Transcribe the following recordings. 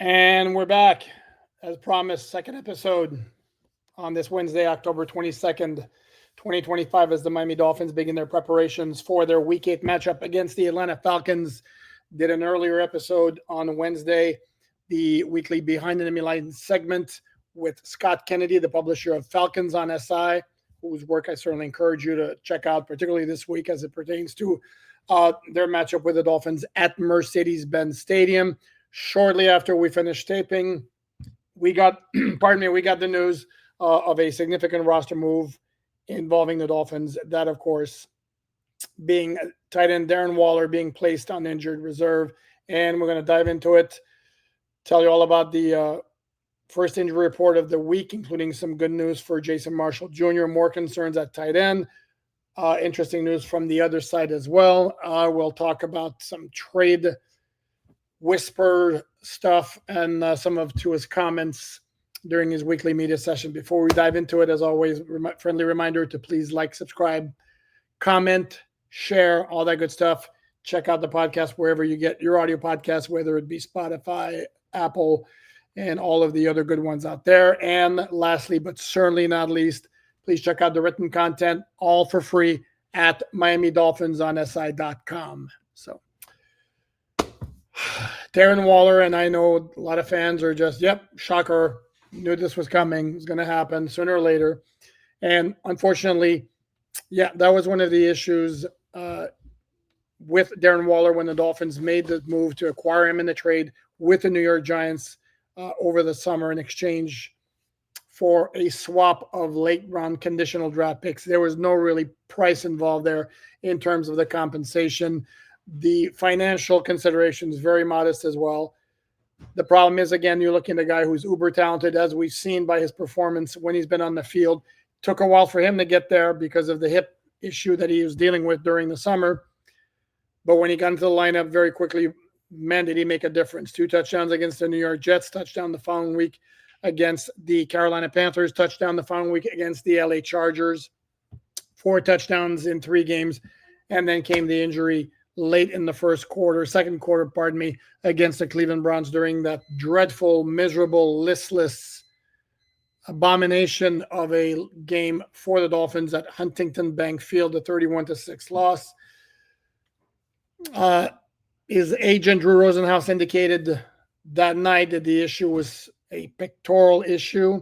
And we're back. As promised, second episode on this Wednesday, October 22nd, 2025, as the Miami Dolphins begin their preparations for their Week 8 matchup against the Atlanta Falcons. Did an earlier episode on Wednesday, the weekly Behind the Enemy Lines segment with Scott Kennedy, the publisher of Falcons on SI, whose work I certainly encourage you to check out, particularly this week as it pertains to their matchup with the Dolphins at Mercedes-Benz Stadium. Shortly after we finished taping, we got, we got the news of a significant roster move involving the Dolphins. That, of course, being tight end Darren Waller being placed on injured reserve. And we're going to dive into it, tell you all about the first injury report of the week, including some good news for Jason Marshall Jr., more concerns at tight end. Interesting news from the other side as well. We'll talk about some trade whisper stuff and some of Tua's comments during his weekly media session. Before we dive into it, as always, friendly reminder to please like, subscribe, comment, share, all that good stuff. Check out the podcast wherever you get your audio podcasts, whether it be Spotify, Apple, and all of the other good ones out there. And lastly, but certainly not least, please check out the written content, all for free, at MiamiDolphinsOnSI.com. So, Darren Waller, and I know a lot of fans are just, yep, shocker, knew this was coming, it was going to happen sooner or later. And unfortunately, yeah, that was one of the issues with Darren Waller when the Dolphins made the move to acquire him in the trade with the New York Giants over the summer in exchange for a swap of late round conditional draft picks. There was no really price involved there in terms of the compensation. The financial consideration is very modest as well. The problem is, again, you're looking at a guy who's uber talented, as we've seen by his performance when he's been on the field. Took a while for him to get there because of the hip issue that he was dealing with during the summer. But when he got into the lineup very quickly, man, did he make a difference. 2 touchdowns against the New York Jets, touchdown the following week against the Carolina Panthers, touchdown the following week against the LA Chargers, 4 touchdowns in 3 games, and then came the injury late in the second quarter, against the Cleveland Browns during that dreadful, miserable, listless abomination of a game for the Dolphins at Huntington Bank Field, a 31-6 loss. His agent, Drew Rosenhaus, indicated that night that the issue was a pectoral issue.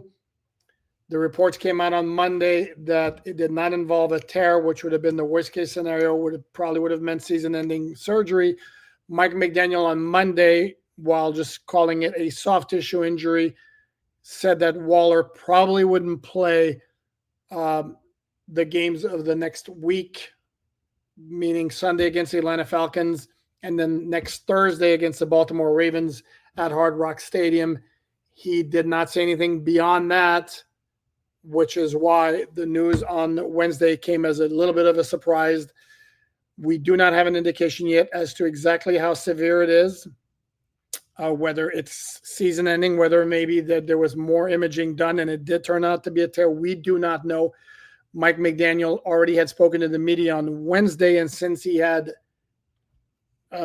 The reports came out on Monday that it did not involve a tear, which would have been the worst-case scenario, probably would have meant season-ending surgery. Mike McDaniel on Monday, while just calling it a soft tissue injury, said that Waller probably wouldn't play the games of the next week, meaning Sunday against the Atlanta Falcons and then next Thursday against the Baltimore Ravens at Hard Rock Stadium. He did not say anything beyond that, which is why the news on Wednesday came as a little bit of a surprise. We do not have an indication yet as to exactly how severe it is, whether it's season ending, whether maybe that there was more imaging done and it did turn out to be a tear. We do not know. Mike McDaniel already had spoken to the media on Wednesday, and since he had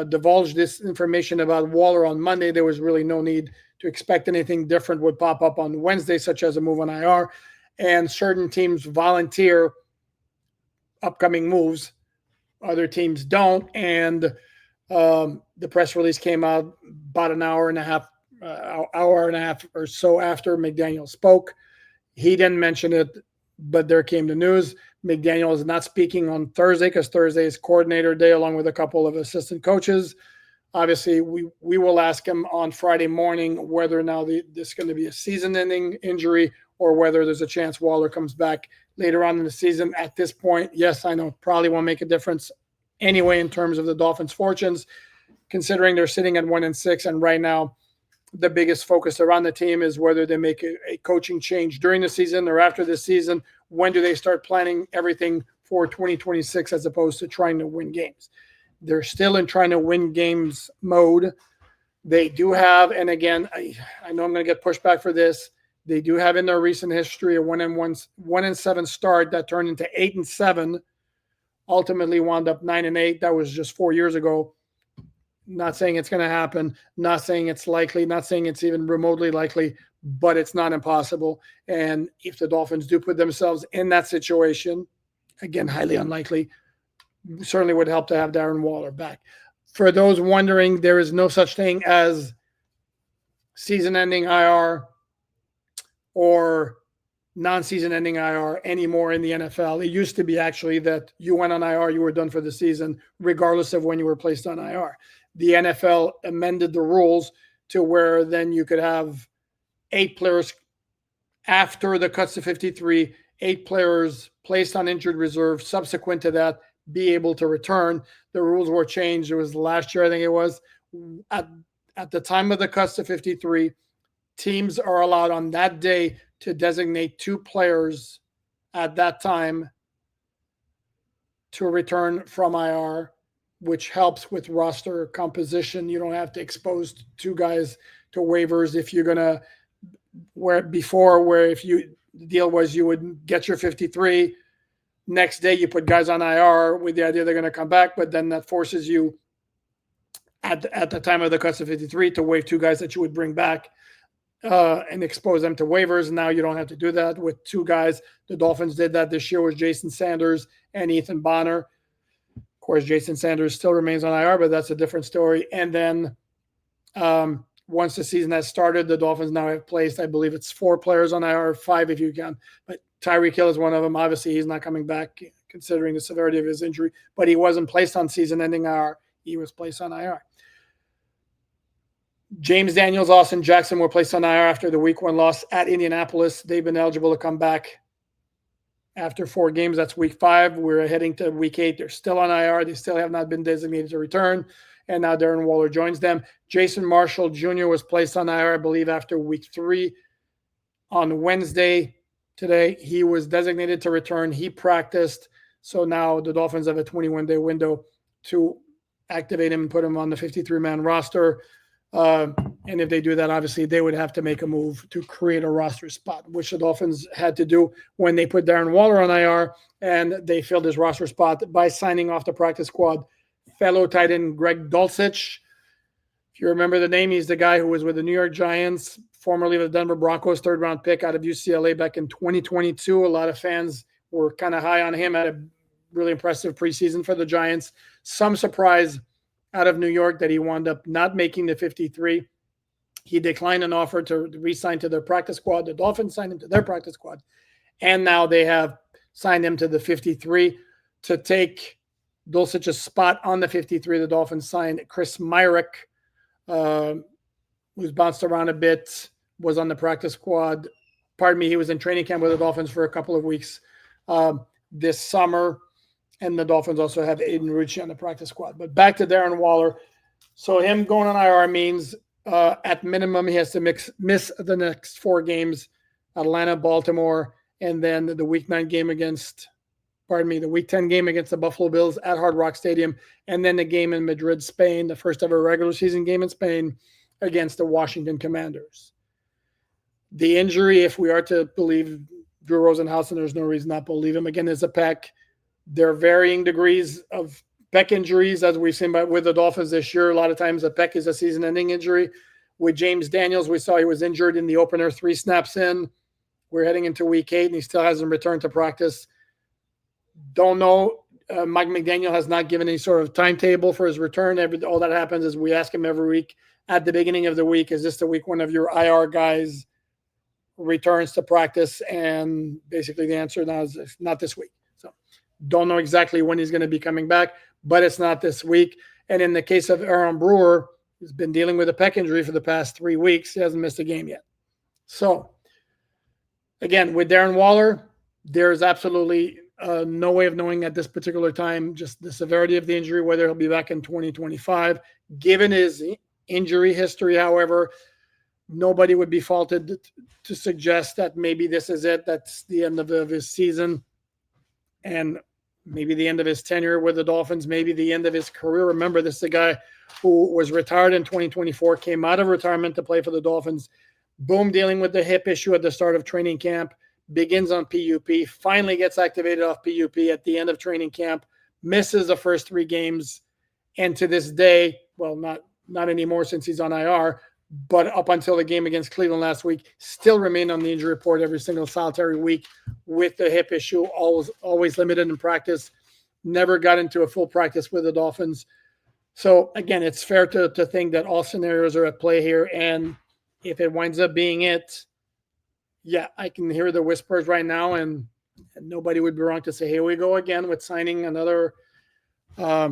divulged this information about Waller on Monday, there was really no need to expect anything different would pop up on Wednesday, such as a move on IR. And certain teams volunteer upcoming moves. Other teams don't. And the press release came out about an hour and a half or so after McDaniel spoke. He didn't mention it, but there came the news. McDaniel is not speaking on Thursday because Thursday is coordinator day along with a couple of assistant coaches. Obviously, we will ask him on Friday morning whether or not this is going to be a season-ending injury or whether there's a chance Waller comes back later on in the season. At this point, yes, I know probably won't make a difference anyway in terms of the Dolphins' fortunes, considering they're sitting at 1-6, and right now the biggest focus around the team is whether they make a coaching change during the season or after the season. When do they start planning everything for 2026 as opposed to trying to win games? They're still in trying to win games mode. They do have, and again, I know I'm going to get pushback for this, they do have in their recent history a 1-7 start that turned into 8-7, ultimately wound up 9-8. That was just 4 years ago. Not saying it's going to happen, not saying it's likely, not saying it's even remotely likely, but it's not impossible. And if the Dolphins do put themselves in that situation, again, highly unlikely, certainly would help to have Darren Waller back. For those wondering, there is no such thing as season-ending IR or non-season ending IR anymore in the NFL. It used to be actually that you went on IR, you were done for the season, regardless of when you were placed on IR. The NFL amended the rules to where then you could have 8 players after the cuts to 53, 8 players placed on injured reserve subsequent to that be able to return. The rules were changed. It was last year, I think it was. At the time of the cuts to 53, teams are allowed on that day to designate 2 players at that time to return from IR, which helps with roster composition. You don't have to expose 2 guys to waivers if you're going to, where if the deal was you would get your 53, next day you put guys on IR with the idea they're going to come back, but then that forces you at the time of the cuts of 53 to waive 2 guys that you would bring back and expose them to waivers. Now you don't have to do that with 2 guys. The Dolphins did that this year with Jason Sanders and Ethan Bonner. Of course, Jason Sanders still remains on IR, but that's a different story. And then once the season has started, the Dolphins now have placed, I believe it's 4 players on IR, 5 if you can. But Tyreek Hill is one of them. Obviously, he's not coming back considering the severity of his injury, but he wasn't placed on season-ending IR. He was placed on IR. James Daniels, Austin Jackson were placed on IR after the Week 1 loss at Indianapolis. They've been eligible to come back after 4 games. That's Week 5. We're heading to Week 8. They're still on IR. They still have not been designated to return. And now Darren Waller joins them. Jason Marshall Jr. was placed on IR, I believe, after Week 3 on Wednesday. Today, he was designated to return. He practiced. So now the Dolphins have a 21-day window to activate him and put him on the 53-man roster. And if they do that, obviously they would have to make a move to create a roster spot, which the Dolphins had to do when they put Darren Waller on IR, and they filled his roster spot by signing off the practice squad fellow tight end Greg Dulcich. If you remember the name, he's the guy who was with the New York Giants, formerly with the Denver Broncos, 3rd-round pick out of UCLA back in 2022. A lot of fans were kind of high on him, had a really impressive preseason for the Giants. Some surprise out of New York that he wound up not making the 53. He declined an offer to re-sign to their practice squad. The Dolphins signed him to their practice squad. And now they have signed him to the 53 to take Dulcich's spot on the 53. The Dolphins signed Chris Myrick, who's bounced around a bit, was on the practice squad. Pardon me, he was in training camp with the Dolphins for a couple of weeks this summer. And the Dolphins also have Aiden Ritchie on the practice squad. But back to Darren Waller. So him going on IR means at minimum he has to miss the next 4 games, Atlanta, Baltimore, and then the Week 10 game against the Buffalo Bills at Hard Rock Stadium, and then the game in Madrid, Spain, the first ever regular season game in Spain against the Washington Commanders. The injury, if we are to believe Drew Rosenhaus, and there's no reason not to believe him, again, is a pec. There are varying degrees of pec injuries, as we've seen with the Dolphins this year. A lot of times a pec is a season-ending injury. With James Daniels, we saw he was injured in the opener 3 snaps in. We're heading into Week 8, and he still hasn't returned to practice. Don't know. Mike McDaniel has not given any sort of timetable for his return. All that happens is we ask him every week at the beginning of the week, is this the week one of your IR guys returns to practice? And basically the answer now is not this week. So don't know exactly when he's going to be coming back, but it's not this week. And in the case of Aaron Brewer, he's been dealing with a pec injury for the past 3 weeks. He hasn't missed a game yet. So again, with Darren Waller, there's absolutely no way of knowing at this particular time just the severity of the injury, whether he'll be back in 2025. Given his injury history, however, nobody would be faulted to suggest that maybe this is it. That's the end of his season, and maybe the end of his tenure with the Dolphins, maybe the end of his career. Remember, this is a guy who was retired in 2024, came out of retirement to play for the Dolphins. Boom, dealing with the hip issue at the start of training camp, begins on PUP, finally gets activated off PUP at the end of training camp, misses the first 3 games, and to this day well, not anymore since he's on IR, but up until the game against Cleveland last week, still remained on the injury report every single solitary week with the hip issue, always limited in practice, never got into a full practice with the Dolphins. So again, it's fair to think that all scenarios are at play here. And if it winds up being it, yeah, I can hear the whispers right now, and nobody would be wrong to say, here we go again with signing another guy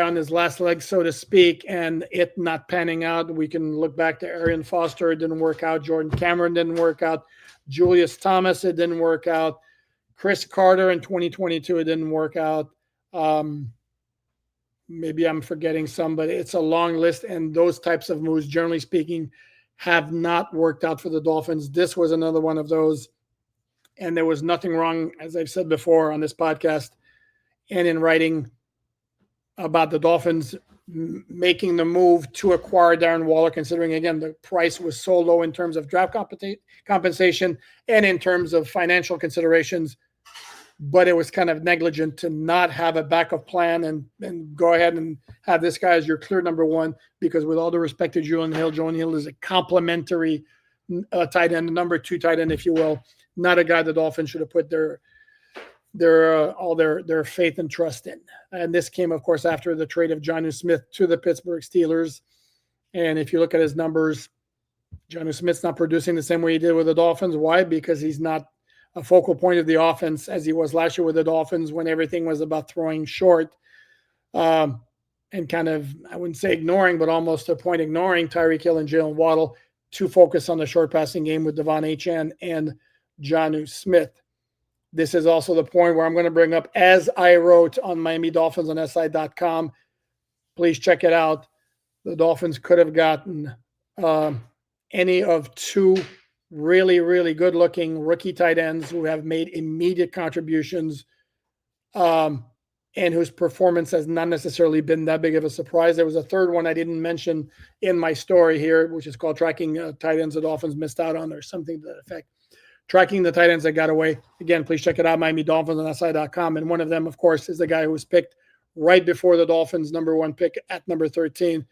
on his last leg, so to speak, and it not panning out. We can look back to Arian Foster. It didn't work out. Jordan Cameron didn't work out. Julius Thomas, it didn't work out. Chris Carter in 2022, it didn't work out. Maybe I'm forgetting some, but it's a long list, and those types of moves, generally speaking, have not worked out for the Dolphins. This was another one of those, and there was nothing wrong, as I've said before on this podcast and in writing, about the Dolphins making the move to acquire Darren Waller, considering, again, the price was so low in terms of draft compensation and in terms of financial considerations. But it was kind of negligent to not have a backup plan and go ahead and have this guy as your clear number one, because with all the respect to Julian Hill is a complimentary tight end, number two tight end, if you will, not a guy the Dolphins should have put all their faith and trust in. And this came, of course, after the trade of Jonnu Smith to the Pittsburgh Steelers. And if you look at his numbers, Jonnu Smith's not producing the same way he did with the Dolphins. Why? Because he's not a focal point of the offense as he was last year with the Dolphins, when everything was about throwing short and kind of, I wouldn't say ignoring, but almost to a point ignoring Tyreek Hill and Jalen Waddle to focus on the short passing game with Devon Achane and Jonnu Smith. This is also the point where I'm going to bring up, as I wrote on Miami Dolphins on SI.com, please check it out. The Dolphins could have gotten any of two really, really good-looking rookie tight ends who have made immediate contributions and whose performance has not necessarily been that big of a surprise. There was a third one I didn't mention in my story here, which is called Tracking Tight Ends the Dolphins Missed Out On, or something to that effect. Tracking the tight ends that got away. Again, please check it out, Miami Dolphins on SI.com. And one of them, of course, is the guy who was picked right before the Dolphins' number one pick at number 13,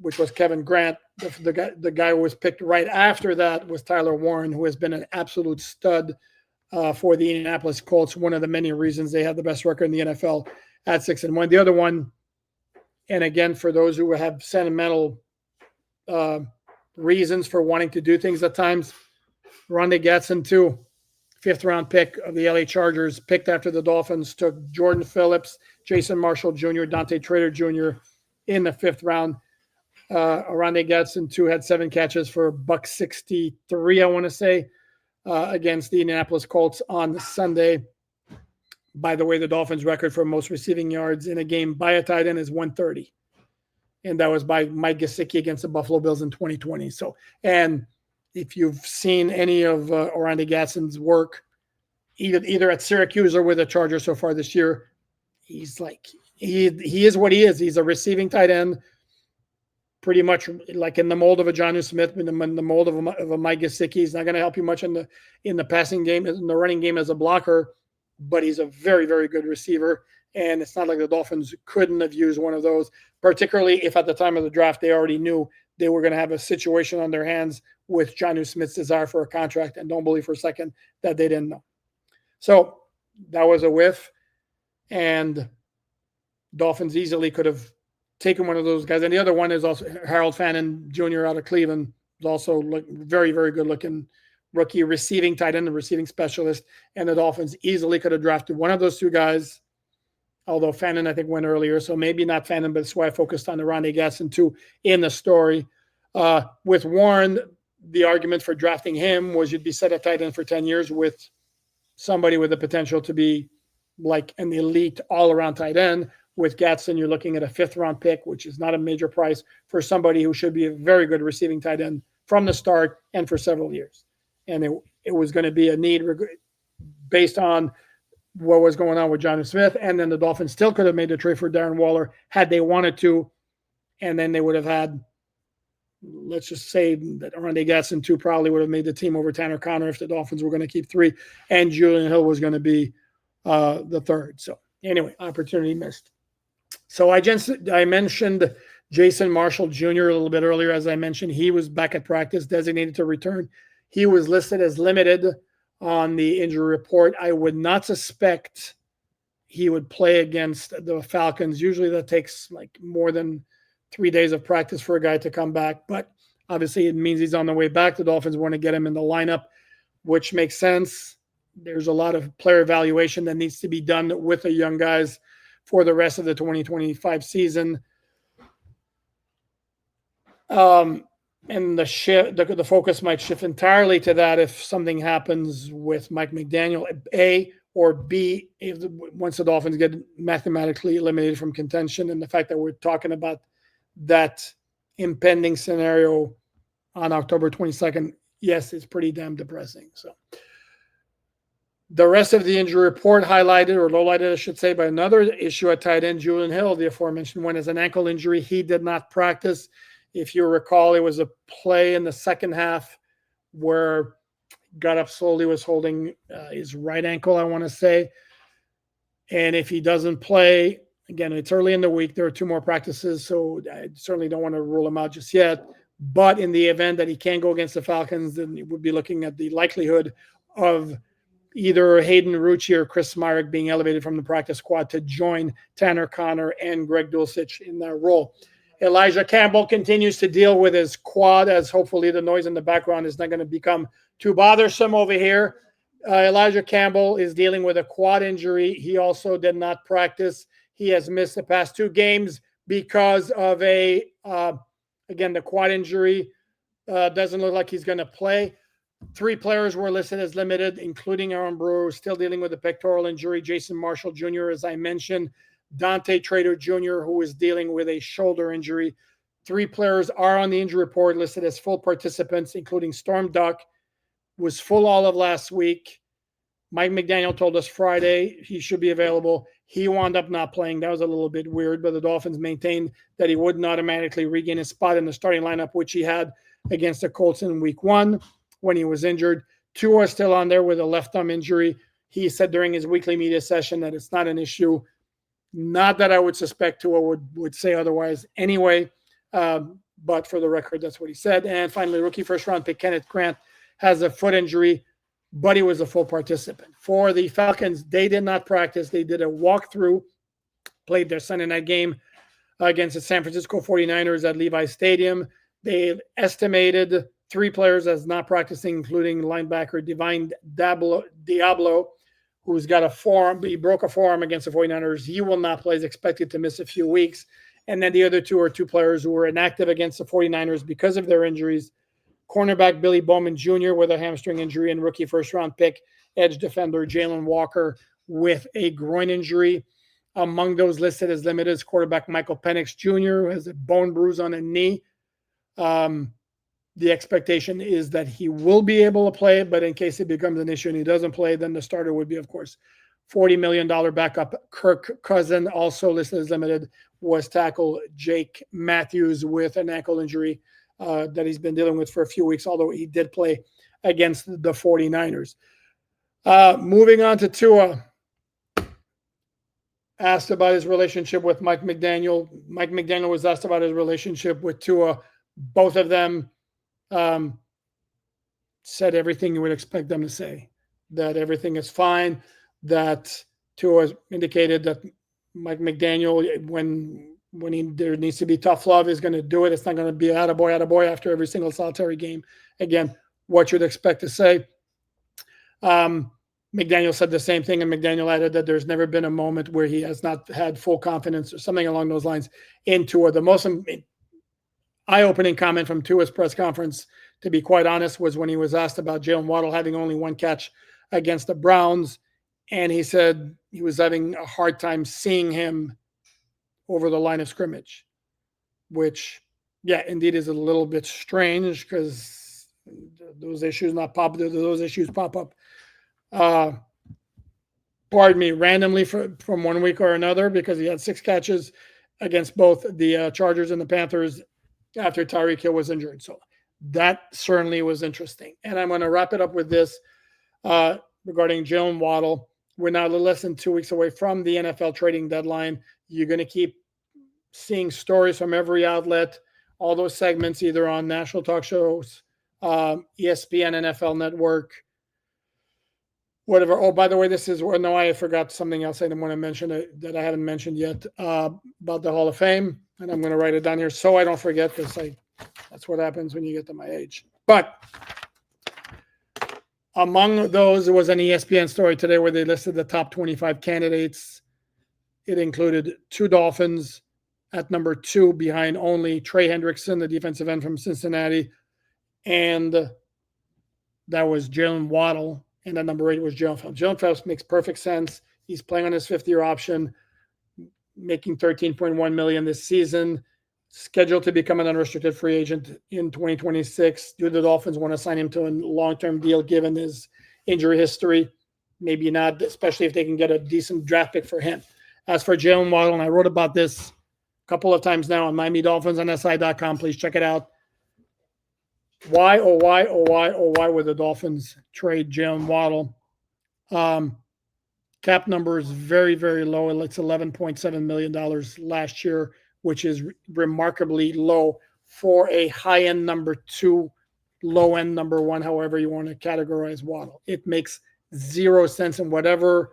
which was Kevin Grant. The guy who was picked right after that was Tyler Warren, who has been an absolute stud for the Indianapolis Colts. One of the many reasons they have the best record in the NFL at 6-1. The other one, and again, for those who have sentimental reasons for wanting to do things at times, Rondé Gatson, too, fifth-round pick of the LA Chargers, picked after the Dolphins took Jordan Phillips, Jason Marshall Jr., Dante Trader Jr. in the fifth round. Rondé Gatson, too, had 7 catches for $163, I want to say, against the Indianapolis Colts on Sunday. By the way, the Dolphins' record for most receiving yards in a game by a tight end is 130. And that was by Mike Gesicki against the Buffalo Bills in 2020. So, and if you've seen any of Rondé Gatson's work, either at Syracuse or with the Chargers so far this year, he's like, he is what he is. He's a receiving tight end, pretty much like in the mold of a Jonnu Smith, in the mold of a Mike Gesicki. He's not going to help you much in the passing game, in the running game as a blocker, but he's a very, very good receiver. And it's not like the Dolphins couldn't have used one of those, particularly if at the time of the draft they already knew they were going to have a situation on their hands with Jonnu Smith's desire for a contract, and don't believe for a second that they didn't know. So that was a whiff, and Dolphins easily could have taken one of those guys. And the other one is also Harold Fannin Jr. out of Cleveland, also very, very good-looking rookie receiving tight end and receiving specialist, and the Dolphins easily could have drafted one of those two guys, although Fannin, I think, went earlier, so maybe not Fannin, but that's why I focused on the Rondé Gatson, too, in the story. With Warren, the argument for drafting him was you'd be set at tight end for 10 years with somebody with the potential to be like an elite all-around tight end. With Gatson, you're looking at a fifth-round pick, which is not a major price for somebody who should be a very good receiving tight end from the start and for several years. And it was going to be a need based on what was going on with Jonnu Smith. And then the Dolphins still could have made the trade for Darren Waller had they wanted to. And then they would have had, let's just say that Rondé Gatson, too, probably would have made the team over Tanner Conner if the Dolphins were going to keep 3, and Julian Hill was going to be the third. So anyway, opportunity missed. So I mentioned Jason Marshall Jr. a little bit earlier. As I mentioned, he was back at practice, designated to return. He was listed as limited on the injury report. I would not suspect he would play against the Falcons. Usually that takes like more than 3 days of practice for a guy to come back. But obviously it means he's on the way back. The Dolphins want to get him in the lineup, which makes sense. There's a lot of player evaluation that needs to be done with the young guys for the rest of the 2025 season. And the focus might shift entirely to that if something happens with Mike McDaniel, A, or B, once the Dolphins get mathematically eliminated from contention. And the fact that we're talking about that impending scenario on October 22nd, yes, it's pretty damn depressing. So the rest of the injury report highlighted, or lowlighted, I should say, by another issue at tight end. Julian Hill, the aforementioned one, is an ankle injury. He did not practice. If you recall, it was a play in the second half where got up slowly, was holding his right ankle, I want to say. And if he doesn't play, again, it's early in the week. There are 2 more practices, so I certainly don't want to rule him out just yet. But in the event that he can't go against the Falcons, then we would be looking at the likelihood of either Hayden Rucci or Chris Myrick being elevated from the practice squad to join Tanner Connor and Greg Dulcich in that role. Elijah Campbell continues to deal with his quad, as hopefully the noise in the background is not going to become too bothersome over here. Elijah Campbell is dealing with a quad injury. He also did not practice. He has missed the past 2 games because of the quad injury. Doesn't look like he's going to play. 3 players were listed as limited, including Aaron Brewer, still dealing with a pectoral injury. Jason Marshall Jr., as I mentioned. Dante Trader Jr., who is dealing with a shoulder injury. 3 players are on the injury report listed as full participants, including Storm Duck, was full all of last week. Mike McDaniel told us Friday he should be available. He wound up not playing. That was a little bit weird, but the Dolphins maintained that he wouldn't automatically regain his spot in the starting lineup, which he had against the Colts in week 1 when he was injured. Tua is still on there with a left thumb injury. He said during his weekly media session that it's not an issue. Not that I would suspect Tua would say otherwise anyway, but for the record, that's what he said. And finally, rookie first-round pick Kenneth Grant has a foot injury, but he was a full participant. For the Falcons, they did not practice. They did a walkthrough, played their Sunday night game against the San Francisco 49ers at Levi's Stadium. They estimated 3 players as not practicing, including linebacker Divine Diablo, who's got a forearm. He broke a forearm against the 49ers. He will not play. He's expected to miss a few weeks. And then the other 2 are 2 players who were inactive against the 49ers because of their injuries. Cornerback Billy Bowman Jr. with a hamstring injury, and rookie first-round pick edge defender Jalen Walker with a groin injury. Among those listed as limited is quarterback Michael Penix Jr., who has a bone bruise on a knee. The expectation is that he will be able to play, but in case it becomes an issue and he doesn't play, then the starter would be, of course, $40 million backup Kirk Cousin, also listed as limited, was tackle Jake Matthews with an ankle injury that he's been dealing with for a few weeks, although he did play against the 49ers. Moving on to Tua. Asked about his relationship with Mike McDaniel. Mike McDaniel was asked about his relationship with Tua. Both of them said everything you would expect them to say, that everything is fine, that Tua indicated that Mike McDaniel, when there needs to be tough love, is going to do it. It's not going to be attaboy after every single solitary game. Again, what you'd expect to say. McDaniel said the same thing, and McDaniel added that there's never been a moment where he has not had full confidence or something along those lines in Tua. The most eye-opening comment from Tua's press conference, to be quite honest, was when he was asked about Jalen Waddle having only 1 catch against the Browns, and he said he was having a hard time seeing him over the line of scrimmage, which, yeah, indeed is a little bit strange because those issues pop up randomly from 1 week or another, because he had 6 catches against both the Chargers and the Panthers after Tyreek Hill was injured. So that certainly was interesting. And I'm going to wrap it up with this regarding Jalen Waddle. We're now a little less than 2 weeks away from the NFL trading deadline. You're going to keep seeing stories from every outlet, all those segments, either on national talk shows, ESPN, NFL Network, whatever. Oh, by the way, this is where, no, I forgot something else I didn't want to mention that I haven't mentioned yet about the Hall of Fame. And I'm going to write it down here so I don't forget this. That's what happens when you get to my age. But among those, there was an ESPN story today where they listed the top 25 candidates. It included 2 Dolphins at number 2, behind only Trey Hendrickson, the defensive end from Cincinnati, and that was Jalen Waddle, and at number 8 was Jalen Phillips. Jalen Phillips makes perfect sense. He's playing on his 5th-year option, making $13.1 million this season, scheduled to become an unrestricted free agent in 2026. Do the Dolphins want to sign him to a long-term deal given his injury history? Maybe not, especially if they can get a decent draft pick for him. As for Jalen Waddle, and I wrote about this a couple of times now on Miami Dolphins on SI.com. Please check it out. Why would the Dolphins trade Jalen Waddle? Cap number is very, very low. It's $11.7 million last year, which is remarkably low for a high-end number 2, low-end number 1, however you want to categorize Waddle. It makes zero sense in whatever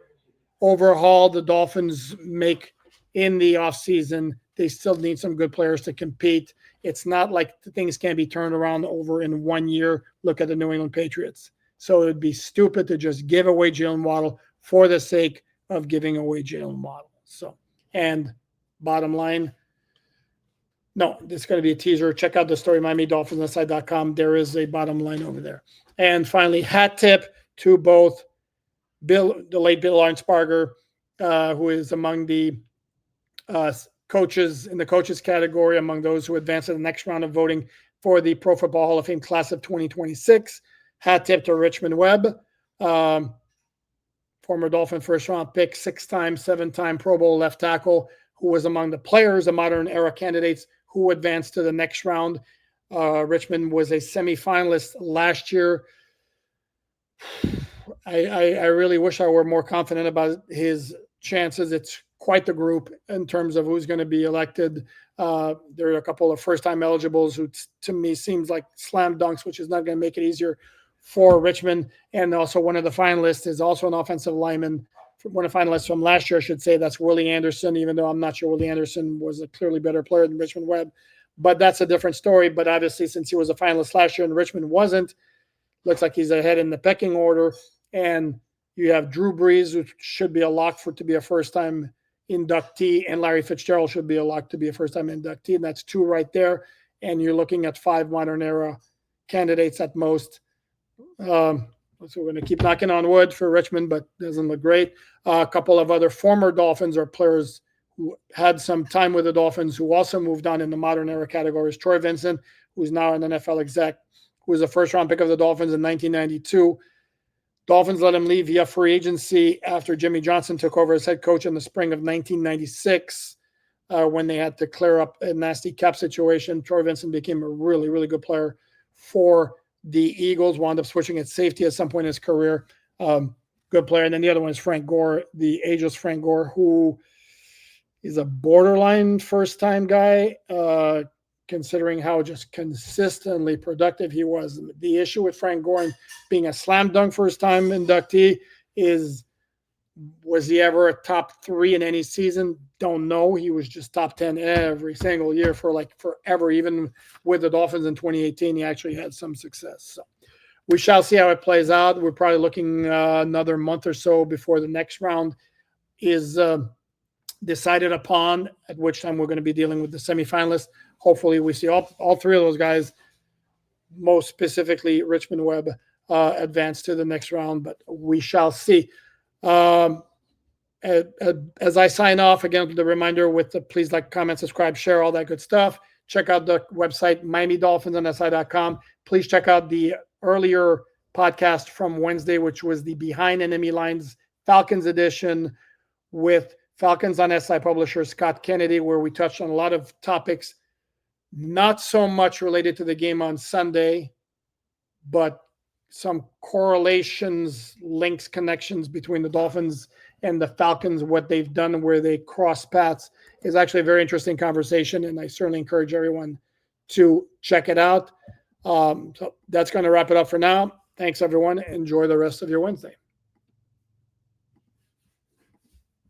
overhaul the Dolphins make in the offseason. They still need some good players to compete. It's not like things can be turned around over in 1 year. Look at the New England Patriots. So it would be stupid to just give away Jalen Waddle for the sake of giving away Jalen Waddle. So, and bottom line, no, this is going to be a teaser. Check out the story, MiamiDolphinsInside.com. There is a bottom line over there. And finally, hat tip to both the late Bill Arnsparger, who is among the coaches in the coaches category, among those who advanced to the next round of voting for the Pro Football Hall of Fame class of 2026. Hat tip to Richmond Webb, former Dolphin first-round pick, 6-time, 7-time Pro Bowl left tackle, who was among the players, the modern era candidates who advanced to the next round. Richmond was a semifinalist last year. I really wish I were more confident about his chances. It's quite the group in terms of who's going to be elected. There are a couple of first-time eligibles who, to me, seems like slam dunks, which is not going to make it easier for Richmond. And also one of the finalists is also an offensive lineman. One of the finalists from last year, I should say, that's Willie Anderson, even though I'm not sure Willie Anderson was a clearly better player than Richmond Webb. But that's a different story. But obviously, since he was a finalist last year and Richmond wasn't, looks like he's ahead in the pecking order. And you have Drew Brees, who should be a lock to be a first-time inductee, and Larry Fitzgerald should be a lock to be a first-time inductee. And that's 2 right there. And you're looking at 5 modern era candidates at most. So we're going to keep knocking on wood for Richmond, but doesn't look great. A couple of other former Dolphins or players who had some time with the Dolphins who also moved on in the modern era categories. Troy Vincent, who's now an NFL exec, who was a first-round pick of the Dolphins in 1992. Dolphins let him leave via free agency after Jimmy Johnson took over as head coach in the spring of 1996 when they had to clear up a nasty cap situation. Troy Vincent became a really, really good player for the Eagles, wound up switching at safety at some point in his career. Good player. And then the other one is Frank Gore, the ageless Frank Gore, who is a borderline first-time guy, considering how just consistently productive he was. The issue with Frank Gore being a slam dunk first-time inductee is, was he ever a top 3 in any season? Don't know. He was just top 10 every single year for like forever. Even with the Dolphins in 2018, he actually had some success. So we shall see how it plays out. We're probably looking another month or so before the next round is decided upon, at which time we're going to be dealing with the semifinalists. Hopefully we see all 3 of those guys, most specifically Richmond Webb, advance to the next round, but we shall see. As I sign off, again, the reminder with the please like, comment, subscribe, share, all that good stuff. Check out the website, MiamiDolphinsOnSI.com. Please check out the earlier podcast from Wednesday, which was the Behind Enemy Lines Falcons edition with Falcons on SI publisher Scott Kennedy, where we touched on a lot of topics, not so much related to the game on Sunday, but some correlations, links, connections between the Dolphins and the Falcons, what they've done where they cross paths, is actually a very interesting conversation, and I certainly encourage everyone to check it out. So that's going to wrap it up for now. Thanks, everyone. Enjoy the rest of your Wednesday.